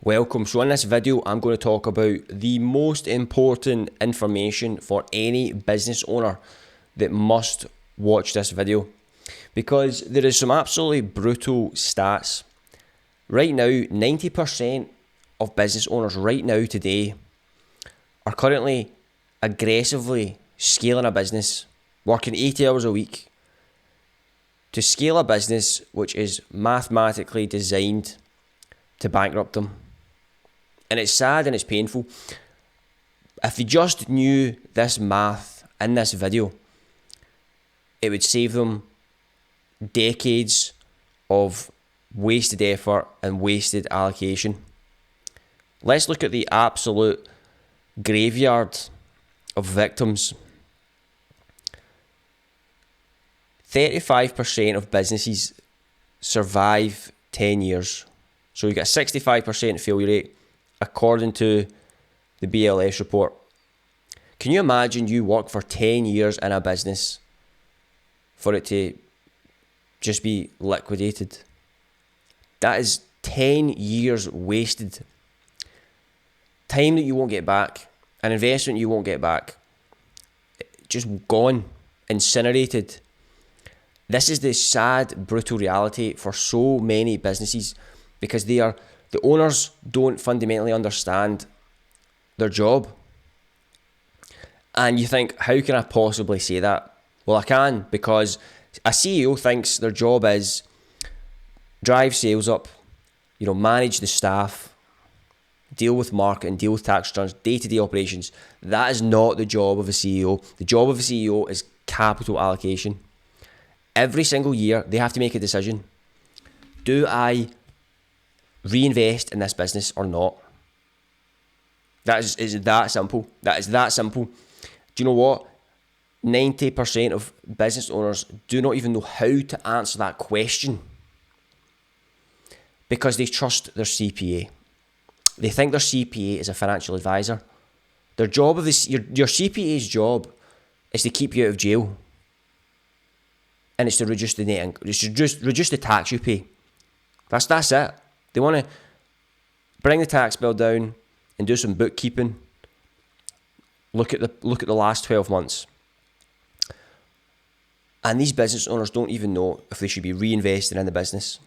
Welcome. So in this video, I'm going to talk about the most important information for any business owner that must watch this video, because there is some absolutely brutal stats. Right now, 90% of business owners right now today are currently aggressively scaling a business, working 80 hours a week to scale a business which is mathematically designed to bankrupt them. And it's sad and it's painful. If they just knew this math in this video, it would save them decades of wasted effort and wasted allocation. Let's look at the absolute graveyard of victims. 35% of businesses survive 10 years. So you get a 65% failure rate according to the BLS report. Can you imagine you work for 10 years in a business for it to just be liquidated? That is 10 years wasted. Time that you won't get back, an investment you won't get back, just gone, incinerated. This is the sad, brutal reality for so many businesses, because the owners don't fundamentally understand their job. And you think, how can I possibly say that? Well, I can, because a CEO thinks their job is drive sales up, manage the staff, deal with marketing, deal with tax returns, day-to-day operations. That is not the job of a CEO. The job of a CEO is capital allocation. Every single year, they have to make a decision. Do I reinvest in this business or not? That is that simple. That is that simple. Do you know what? 90% of business owners do not even know how to answer that question, because they trust their CPA. They think their CPA is a financial advisor. Their job of this, your CPA's job is to keep you out of jail, and it's to reduce the net income. It's to reduce the tax you pay. That's it. They want to bring the tax bill down and do some bookkeeping. Look at the last 12 months. And these business owners don't even know if they should be reinvesting in the business,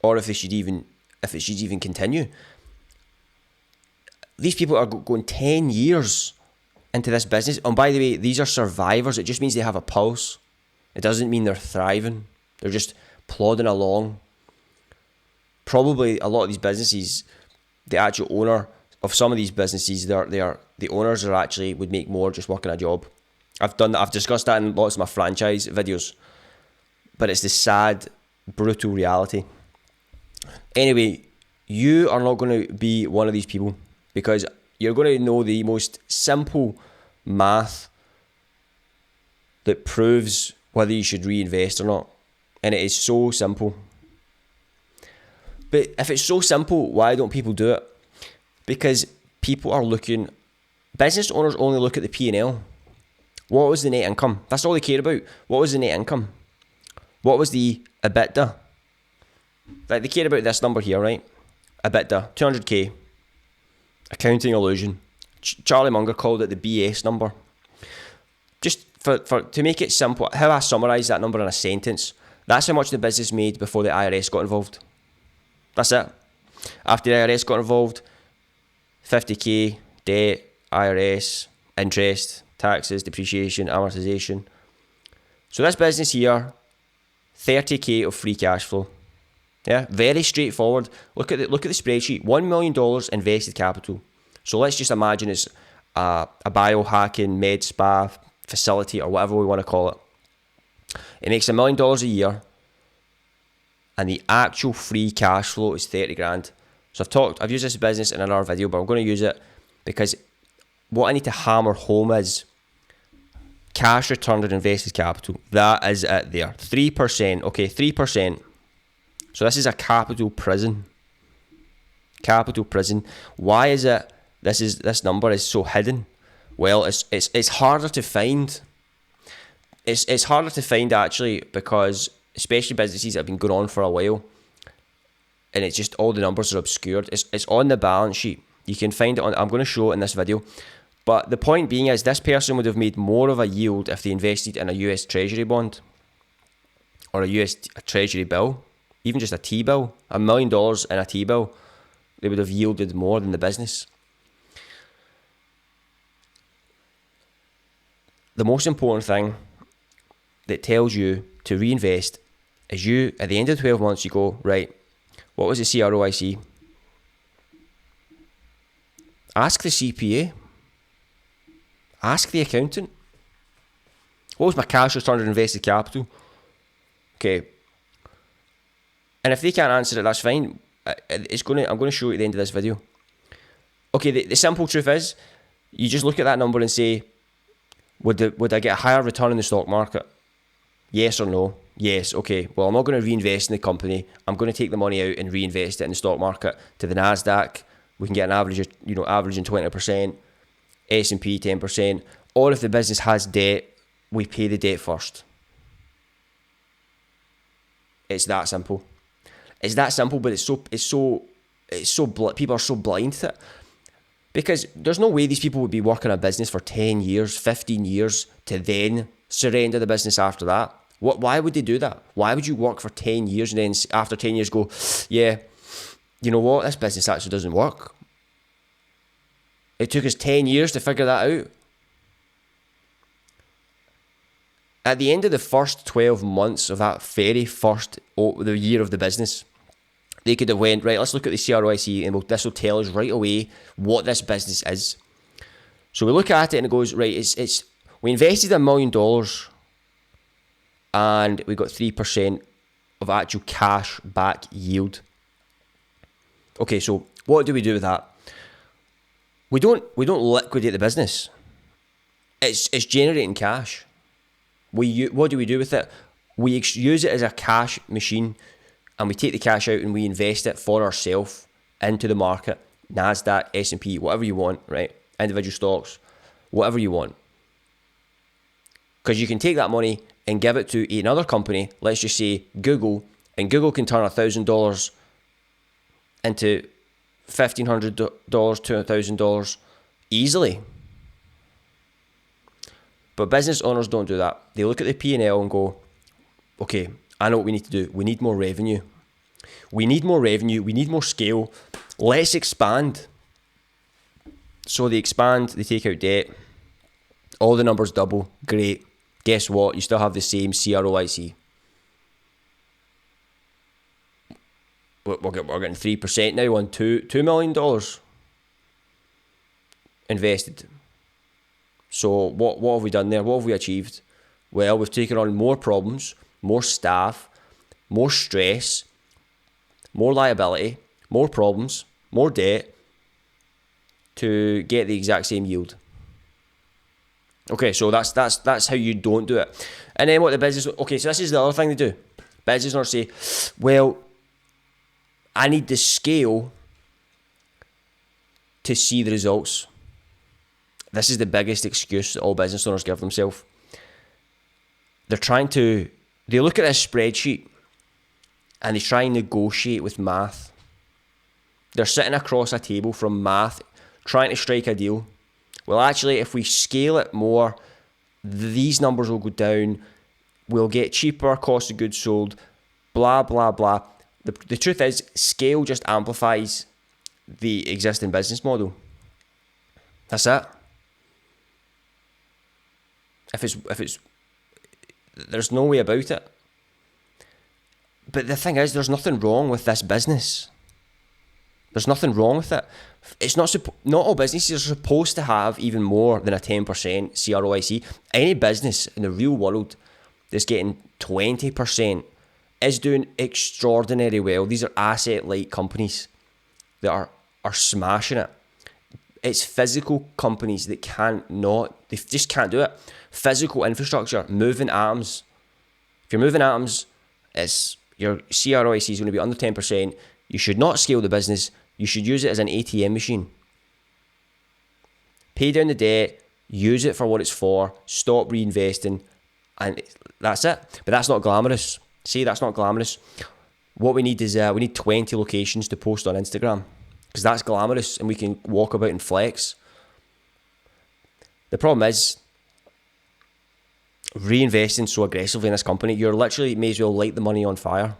or if it should even continue. These people are going 10 years into this business. And by the way, these are survivors. It just means they have a pulse. It doesn't mean they're thriving. They're just plodding along. Probably a lot of these businesses, the actual owner of some of these businesses, the owners would make more just working a job. I've discussed that in lots of my franchise videos, but it's the sad, brutal reality. Anyway, you are not going to be one of these people, because you're going to know the most simple math that proves whether you should reinvest or not. And it is so simple. But if it's so simple, why don't people do it? Because people are business owners only look at the P&L. What was the net income? That's all they care about. What was the net income? What was the EBITDA? Like, they care about this number here, right? EBITDA, 200k. Accounting illusion. Charlie Munger called it the BS number. Just to make it simple, how I summarise that number in a sentence, that's how much the business made before the IRS got involved. That's it. After the IRS got involved, 50k, debt, IRS, interest, taxes, depreciation, amortization. So this business here, 30k of free cash flow. Yeah, very straightforward. Look at the spreadsheet. $1 million invested capital. So let's just imagine it's a biohacking med spa facility, or whatever we want to call it. It makes $1 million a year, and the actual free cash flow is 30 grand. So I've used this business in another video, but I'm going to use it because what I need to hammer home is cash returned on invested capital. That is it there. 3%. Okay, 3%. So this is a capital prison. Capital prison. Why is it this number is so hidden? Well, it's harder to find. It's harder to find actually, because especially businesses that have been going on for a while, and it's just all the numbers are obscured. It's on the balance sheet. You can find it on. I'm going to show it in this video. But the point being is, this person would have made more of a yield if they invested in a US Treasury bond or a Treasury bill, even just a T-bill. $1 million in a T-bill, they would have yielded more than the business. The most important thing that tells you to reinvest is you, at the end of 12 months, you go, right, what was the CROIC? Ask the CPA. Ask the accountant. What was my cash return on invested capital? Okay. And if they can't answer it, that's fine. I'm going to show you at the end of this video. Okay, the simple truth is, you just look at that number and say, would I get a higher return in the stock market? Yes or no? Yes. Okay. Well, I'm not going to reinvest in the company. I'm going to take the money out and reinvest it in the stock market to the Nasdaq. We can get an average, averaging 20%, S&P 10%. Or if the business has debt, we pay the debt first. It's that simple. It's that simple, but people are so blind to it. Because there's no way these people would be working a business for 10 years, 15 years to then surrender the business after that. Why would they do that? Why would you work for 10 years and then after 10 years go, yeah, you know what, this business actually doesn't work. It took us 10 years to figure that out. At the end of the first 12 months of that very first, the year of the business, they could have went, right, let's look at the CROIC and this will tell us right away what this business is. So we look at it and it goes, right, we invested $1 million and we got 3% of actual cash back yield. Okay, so what do we do with that? We don't liquidate the business. It's generating cash. What do we do with it? We use it as a cash machine, and we take the cash out and we invest it for ourselves into the market, Nasdaq, S&P, whatever you want, right? Individual stocks, whatever you want. Because you can take that money and give it to another company, let's just say Google, and Google can turn $1,000 into $1,500 to $1,000 easily. But business owners don't do that. They look at the P&L and go, okay, I know what we need to do. We need more revenue. We need more revenue. We need more scale. Let's expand. So they expand, they take out debt. All the numbers double. Great. Guess what? You still have the same CROIC. We're getting 3% now on $2 million invested. So what have we done there? What have we achieved? Well, we've taken on more problems, more staff, more stress, more liability, more problems, more debt to get the exact same yield. Okay, so that's how you don't do it. And then what the business... Okay, so this is the other thing they do. Business owners say, well, I need the scale to see the results. This is the biggest excuse that all business owners give themselves. They look at this spreadsheet and they try and negotiate with math. They're sitting across a table from math, trying to strike a deal. Well, actually, if we scale it more, these numbers will go down. We'll get cheaper cost of goods sold, blah, blah, blah. The truth is, scale just amplifies the existing business model. That's it. If it's, there's no way about it. But the thing is, there's nothing wrong with this business. There's nothing wrong with it. It's not all businesses are supposed to have even more than a 10% CROIC. Any business in the real world that's getting 20% is doing extraordinarily well. These are asset-light companies that are smashing it. It's physical companies that they just can't do it. Physical infrastructure, moving atoms. If you're moving atoms, your CROIC is going to be under 10%. You should not scale the business. You should use it as an ATM machine. Pay down the debt, use it for what it's for, stop reinvesting, and that's it. But that's not glamorous. See, that's not glamorous. What we need is we need 20 locations to post on Instagram, because that's glamorous and we can walk about and flex. The problem is, reinvesting so aggressively in this company, you're literally may as well light the money on fire.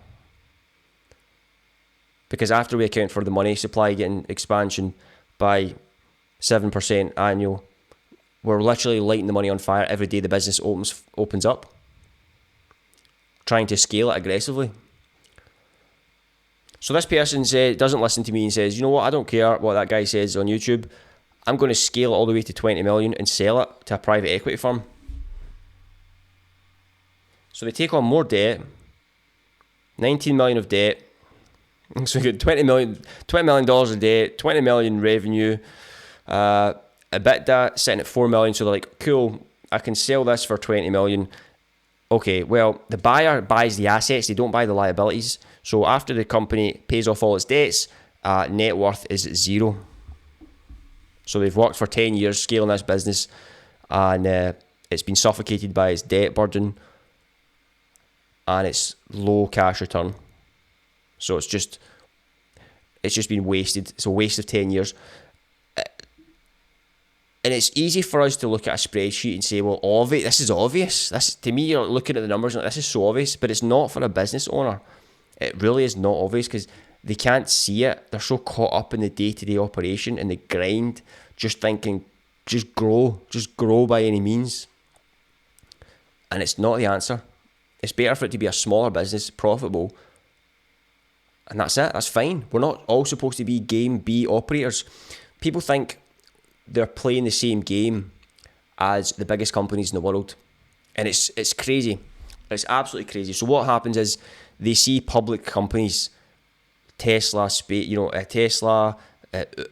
Because after we account for the money supply getting expansion by 7% annual, we're literally lighting the money on fire every day the business opens up, trying to scale it aggressively. So this person doesn't listen to me and says, you know what, I don't care what that guy says on YouTube. I'm going to scale it all the way to 20 million and sell it to a private equity firm. So they take on more debt, 19 million of debt. So we got $20 million of debt, 20 million revenue, EBITDA sitting at 4 million. So they're like, cool, I can sell this for 20 million. Okay, well, the buyer buys the assets, they don't buy the liabilities. So after the company pays off all its debts, net worth is 0. So they've worked for 10 years scaling this business, and it's been suffocated by its debt burden and its low cash return. So it's just been wasted. It's a waste of 10 years. And it's easy for us to look at a spreadsheet and say, well, this is obvious. To me, you're looking at the numbers and this is so obvious, but it's not for a business owner. It really is not obvious because they can't see it. They're so caught up in the day-to-day operation and the grind, just thinking, just grow by any means. And it's not the answer. It's better for it to be a smaller business, profitable, and that's it. That's fine. We're not all supposed to be game B operators. People think they're playing the same game as the biggest companies in the world, and it's crazy. It's absolutely crazy. So what happens is they see public companies, Tesla,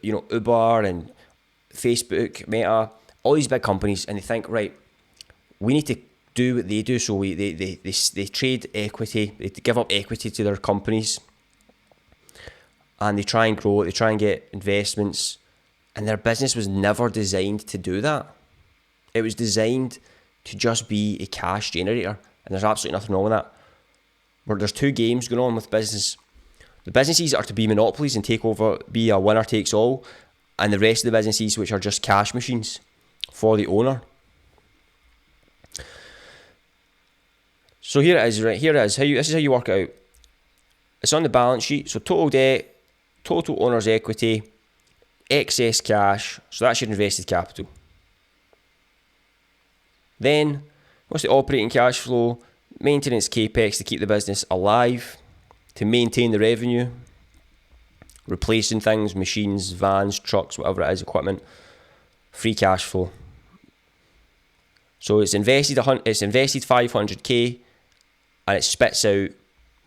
Uber and Facebook, Meta, all these big companies, and they think, right, we need to do what they do. So they trade equity, they give up equity to their companies, and they try and grow it, they try and get investments, and their business was never designed to do that. It was designed to just be a cash generator, and there's absolutely nothing wrong with that. Where there's two games going on with business. The businesses are to be monopolies and take over, be a winner takes all, and the rest of the businesses which are just cash machines for the owner. So here it is, right? Here it is. This is how you work it out. It's on the balance sheet. So total debt, total owner's equity, excess cash. So that's your invested capital. Then, what's the operating cash flow? Maintenance capex to keep the business alive, to maintain the revenue, replacing things, machines, vans, trucks, whatever it is, equipment. Free cash flow. So it's invested 500k, and it spits out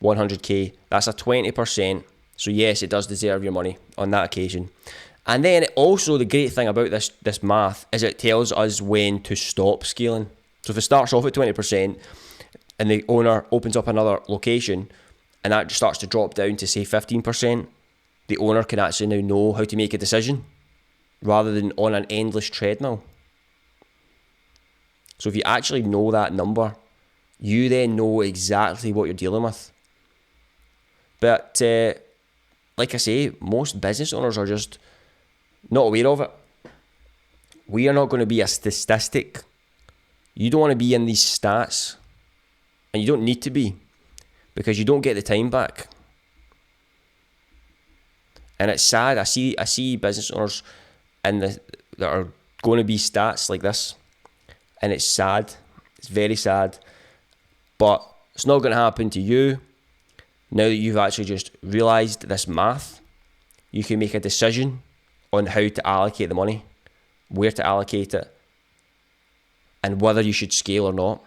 100k. That's a 20%. So yes, it does deserve your money on that occasion. And then also the great thing about this math is it tells us when to stop scaling. So if it starts off at 20% and the owner opens up another location and that starts to drop down to say 15%, the owner can actually now know how to make a decision rather than on an endless treadmill. So if you actually know that number, you then know exactly what you're dealing with. But like I say, most business owners are just not aware of it. We are not going to be a statistic. You don't want to be in these stats, and you don't need to be, because you don't get the time back. And it's sad. I see business owners that are going to be stats like this, and it's sad. It's very sad. But it's not going to happen to you. Now that you've actually just realised this math, you can make a decision on how to allocate the money, where to allocate it, and whether you should scale or not.